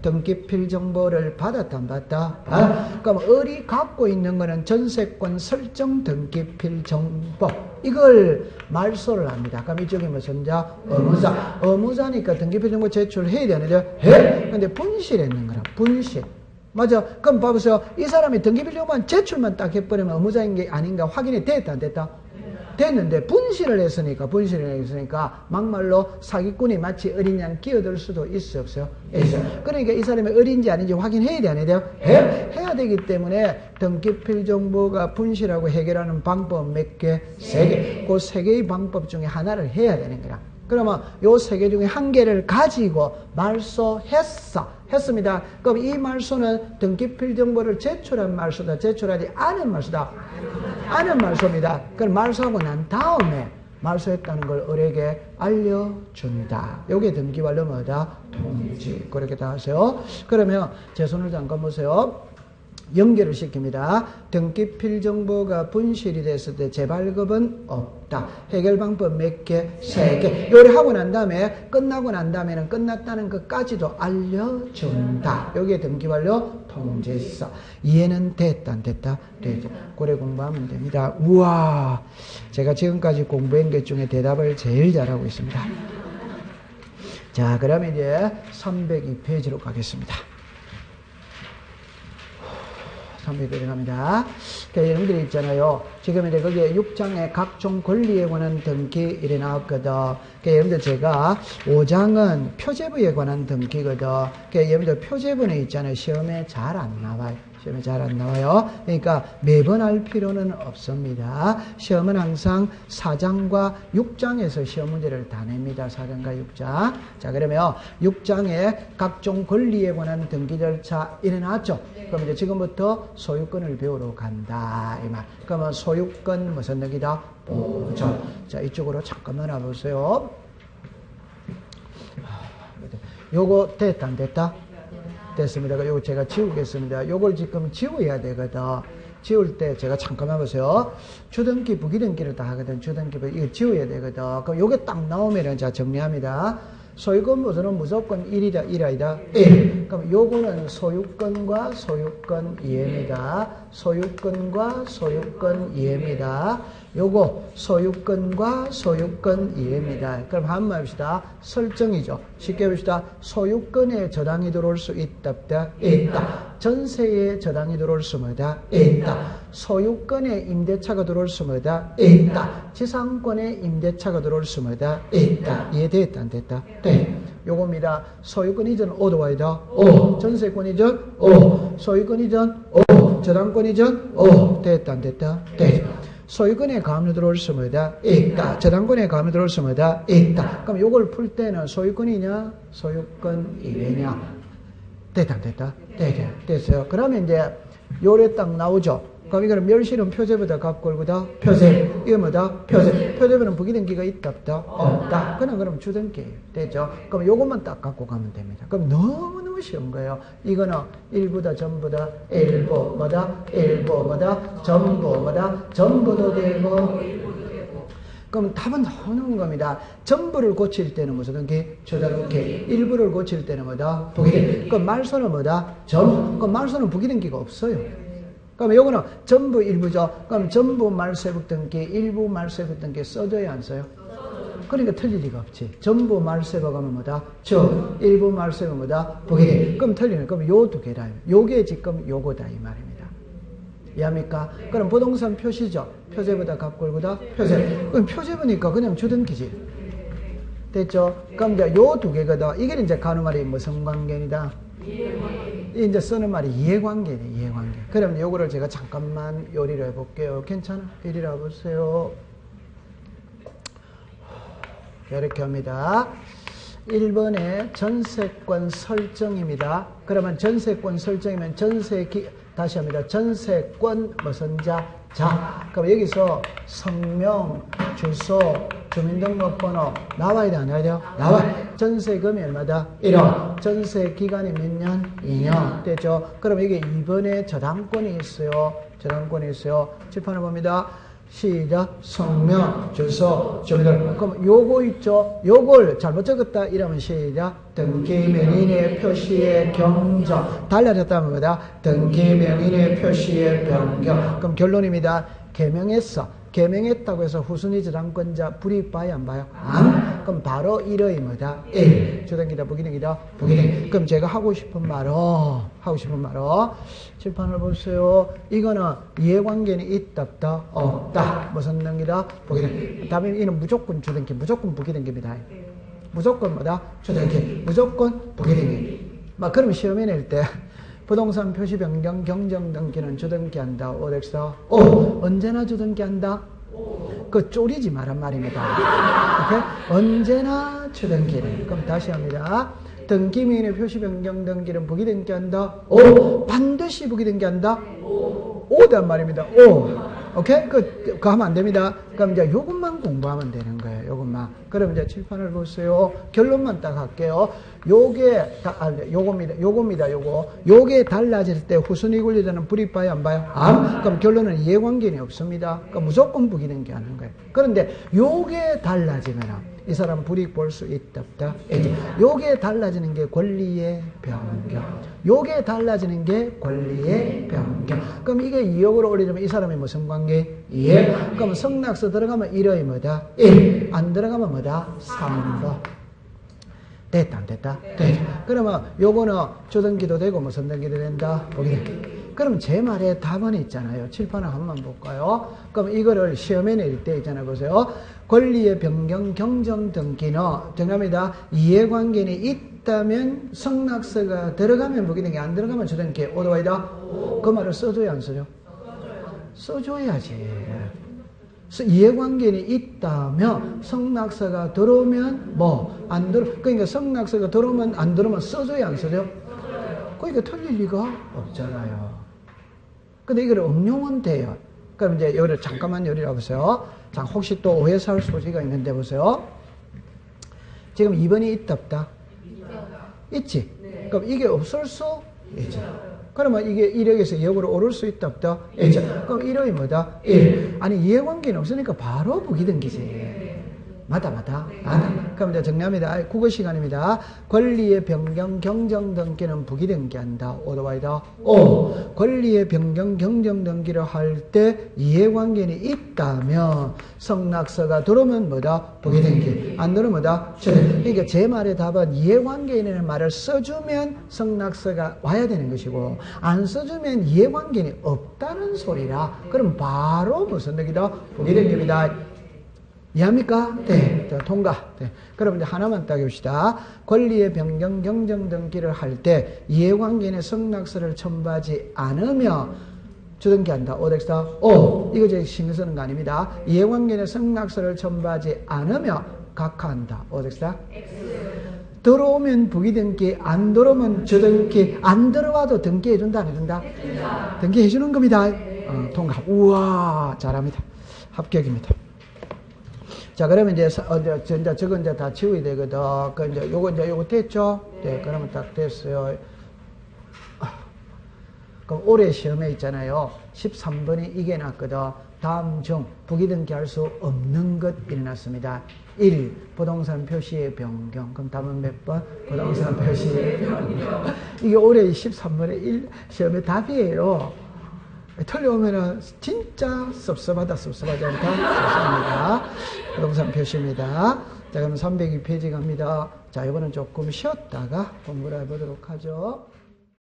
등기 필정보를 받았다, 안 받았다? 그럼 을이 갖고 있는 거는 전세권 설정 등기 필정보. 이걸 말소를 합니다. 그럼 이쪽이 무슨 자? 의무자. 의무자니까 등기 필정보 제출해야 되는데 해. 근데 분실했는 거라. 분실. 맞아. 그럼 봐보세요. 이 사람이 등기필정보만 제출만 딱 해버리면 의무자인 게 아닌가 확인이 됐다, 안 됐다? 됐는데 분실을 했으니까 막말로 사기꾼이 마치 어린 양 끼어들 수도 있어요, 없어요? 있어요. 그러니까 이 사람이 어린지 아닌지 확인해야 돼, 안 해야 돼요? 해야 되기 때문에 등기필정보가 분실하고 해결하는 방법 몇 개? 3개. 그 3개의 방법 중에 하나를 해야 되는 거야. 그러면 요 3개 중에 한 개를 가지고 했습니다. 그럼 이 말소는 등기필정보를 제출한 말소다, 제출하지 않은 말소다? 않은 말소입니다. 그럼 말소하고 난 다음에 말소했다는 걸 을에게 알려준다. 요게 등기완료 뭐다? 통지. 그렇게 다 하세요. 그러면 제 손을 잠깐 보세요. 연결을 시킵니다. 등기필정보가 분실이 됐을 때 재발급은 없다. 해결 방법 몇 개? 3개. 요리 하고 난 다음에 끝나고 난 다음에는 끝났다는 것까지도 알려준다. 여기에 등기완료 통지서. 이해는 됐다, 안 됐다? 됐죠. 고래 공부하면 됩니다. 우와, 제가 지금까지 공부한 것 중에 대답을 제일 잘하고 있습니다. 자, 그러면 이제 302페이지로 가겠습니다. 300페이지 갑니다. 그러니까 여러분들이 있잖아요. 지금 이제 거기에 6장에 각종 권리에 관한 등기 이래 나왔거든. 그러니까 여러분들 제가 5장은 표제부에 관한 등기거든. 그러니까 여러분들 표제부에 있잖아요. 시험에 잘 안 나와요. 시험에 잘 안 나와요. 그러니까 매번 할 필요는 없습니다. 시험은 항상 4장과 6장에서 시험 문제를 다 냅니다. 4장과 6장. 자, 그러면 6장에 각종 권리에 관한 등기 절차 이래 나왔죠. 그럼 이제 지금부터 소유권을 배우러 간다. 이 말. 그러면 소유권 무슨 등기다? 보존. 자, 이쪽으로 잠깐만 와보세요. 요거 됐다, 안 됐다? 됐습니다. 요거 제가 지우겠습니다. 요걸 지금 지워야 되거든. 지울 때 제가 잠깐만 보세요. 주등기, 부기등기를 다 하거든. 주등기, 이거 지워야 되거든. 그럼 요게 딱 나오면은 자, 정리합니다. 소유권 보수는 무조건 1이다, 1아이다, 1. 그럼 요거는 소유권과 소유권 이해입니다. 소유권과 소유권 이해입니다. 요거 소유권과 소유권 이해입니다. 그럼 한번 해봅시다. 설정이죠. 쉽게 해봅시다. 소유권에 저당이 들어올 수 있다, 없다? 있다. 전세에 저당이 들어올 수 뭐다? 있다. 소유권에 임대차가 들어올 수 뭐다? 있다. 지상권에 임대차가 들어올 수 뭐다? 있다. 이해됐다, 안 됐다? 네. 요겁니다. 소유권 이전 오도 아니다? 오. 전세권 이전? 오. 소유권 이전? 오. 저당권 이전? 오. 됐다, 안 됐다? 네. 소유권에 가압류 들어올 수 뭐다? 있다. 저당권에 가압류 들어올 수 뭐다? 있다. 그럼 요걸 풀 때는 소유권이냐? 소유권 이래냐? 됐다, 안 됐다? 네, 됐어요. 그러면 이제 요래 딱 나오죠. 그럼 이거는 멸실은 표제보다 값 걸고다? 표제. 이거 뭐다? 표제. 표제보는 부기등기가 있다, 없다? 없다. 그럼 주등기예요. 됐죠? 그럼 요것만 딱 갖고 가면 됩니다. 그럼 너무너무 쉬운 거예요. 이거는 일부다, 전부다, 일부, 뭐다? 일부, 뭐다? 전부, 뭐다? 전부도 되고, 그럼 답은 나오는 겁니다. 전부를 고칠 때는 무슨 등기? 주등기. 일부를 고칠 때는 뭐다? 부기등기. 그럼 말소는 뭐다? 전. 그럼 말소는 부기등기가 없어요. 그럼 요거는 전부 일부죠. 그럼 전부 말소회복 등기, 일부 말소회복 등기 써줘야 안 써요? 그러니까 틀릴 리가 없지. 전부 말소회복 하면 뭐다? 저. 일부 말소회복 뭐다? 부기등기. 그럼 틀리는. 그럼 요 두 개다. 요게 지금 요거다 이 말입니다. 이해합니까? 그럼 부동산 표시죠. 표제보다 값 걸고다? 표제. 그럼 표제보니까 그냥 주등기지. 됐죠? 그럼 이제 요 두 개거든. 이게 이제 가는 말이 무슨 관계이다? 이제 쓰는 말이 이해관계네, 이해관계. 그럼 요거를 제가 잠깐만 요리를 해볼게요. 괜찮아? 이리라 보세요. 이렇게 합니다. 1번에 전세권 설정입니다. 그러면 전세권 설정이면 다시 합니다. 전세권 무슨 자. 그럼 여기서 성명, 주소, 주민등록번호 나와야 돼, 안 나와야 돼요? 나와. 전세금이 얼마다? 1억. 전세 기간이 몇 년? 2년. 됐죠? 그럼 여기 2번에 저당권이 있어요. 저당권이 있어요. 칠판을 봅니다. 시작. 성명, 주소, 주민등록. 그럼 요거 있죠? 요걸 잘못 적었다 이러면 시작. 등기명인의 표시의 경정. 달라졌다면 뭐다? 등기명인의 표시의 변경. 그럼 결론입니다. 개명했다고 해서 후순위 저당권자 불이익 봐야 안 봐요? 안? 그럼 바로 1의 뭐다? 1. 주등기다, 부기등기다, 부기등. 그럼 제가 하고 싶은 말은 칠판을 보세요. 이거는 이해관계는 있다, 없다? 없다. 무슨 등기다? 부기등. 다음에 이는 무조건 주등기, 무조건 부기등기입니다. 무조건 뭐다? 주등기, 무조건 부기등기. 막 그럼 시험에 낼 때 부동산 표시 변경 경정 등기는 주등기 한다. 오덱스다. 언제나 주등기 한다. 그 쪼리지 말란 말입니다. 오케이? 언제나 주등기를. 그럼 다시 합니다. 등기민의 표시 변경 등기는 부기등기 한다. 반드시 부기등기 한다. 오단 말입니다. 오케이? 그거 하면 안 됩니다. 그럼 이제 요것만 공부하면 되는 거예요. 요것만. 그럼 이제 칠판을 보세요. 결론만 딱 할게요. 요겁니다. 요게 달라질 때 후순위 권리자는 불이익 봐요, 안 봐요? 안? 그럼 결론은 이해관계는 없습니다. 그러니까 무조건 부기등기 하는 거예요. 그런데 요게 달라지면 이 사람 불이익 볼 수 있다, 없다? 요게 달라지는 게 권리의 변경. 요게 달라지는 게 권리의 변경. 그럼 이게 2억으로 올리려면 이 사람이 무슨 관계? 이해. 그럼 성락서 들어가면 1의 뭐다? 1. 안 들어가면 뭐다? 3번. 됐다, 안 됐다? 됐다. 그러면 요거는 주등기도 되고 무슨 등기도 된다? 부기등기. 그럼 제 말에 답은 있잖아요. 칠판을 한번 볼까요? 그럼 이거를 시험에 낼 때 있잖아요. 보세요. 권리의 변경 경정 등기는 정합니다. 이해관계는 있다면 성락서가 들어가면 부기등기, 안 들어가면 주등기. 오도와이다. 그 말을 써줘야 안 써줘? 써줘야지. 이해관계는 있다면 성낙서가 들어오면 안 들어. 그러니까 성낙서가 들어오면 안 들어오면 써줘야 안 써줘? 그러니까 틀릴 리가 없잖아요. 근데 이걸 응용은 돼요. 그럼 이제 여기를 잠깐만 여기를 보세요. 자, 혹시 또 오해 살 소지가 있는데 보세요. 지금 2번이 있다, 없다? 있지? 그럼 이게 없을 수 있지. 그러면 이게 1억에서 2억으로 오를 수 있다, 없다? 있죠. 그럼 1억이 뭐다? 1. 아니, 이해관계는 없으니까 바로 부기등기지. 맞다. 그럼 이제 정리합니다. 국어 시간입니다. 권리의 변경, 경정 등기는 부기등기한다. 오도와이다. 오. 권리의 변경, 경정 등기를 할 때 이해관계인이 있다면 성낙서가 들어오면 뭐다? 부기등기. 안 들어오면 뭐다? 그러니까 제 말의 답은 이해관계인의 말을 써주면 성낙서가 와야 되는 것이고 안 써주면 이해관계인이 없다는 소리라. 그럼 바로 무슨 등기다? 부기등기입니다. 이해합니까? 네. 자, 통과. 네. 그럼 이제 하나만 딱 해봅시다. 권리의 변경, 경정 등기를 할 때 이해관계인의 성낙서를 첨부하지 않으며 주등기한다. 오덱스다. 오. 이거 제 신경 쓰는 거 아닙니다. 이해관계인의 성낙서를 첨부하지 않으며 각하한다. 오덱스다. 들어오면 부기등기, 안 들어오면 주등기, 안 들어와도 등기해준다, 안 해준다? 등기해주는 겁니다. 통과. 우와, 잘합니다. 합격입니다. 자, 그러면 이제 저거 이제 다 지워야 되거든. 그 이제 요거 됐죠? 네, 그러면 딱 됐어요. 그럼 올해 시험에 있잖아요. 13번이 이게 났거든. 다음 중 부기등기 할 수 없는 것 일어났습니다. 1. 부동산 표시의 변경. 그럼 답은 몇 번? 부동산 표시의 변경. 이게 올해 13번의 시험의 답이에요. 틀려오면은 진짜 섭섭하지 않다. 섭섭합니다. 부동산 표시입니다. 자, 그럼 302페이지 갑니다. 자, 이번엔 조금 쉬었다가 공부를 해보도록 하죠.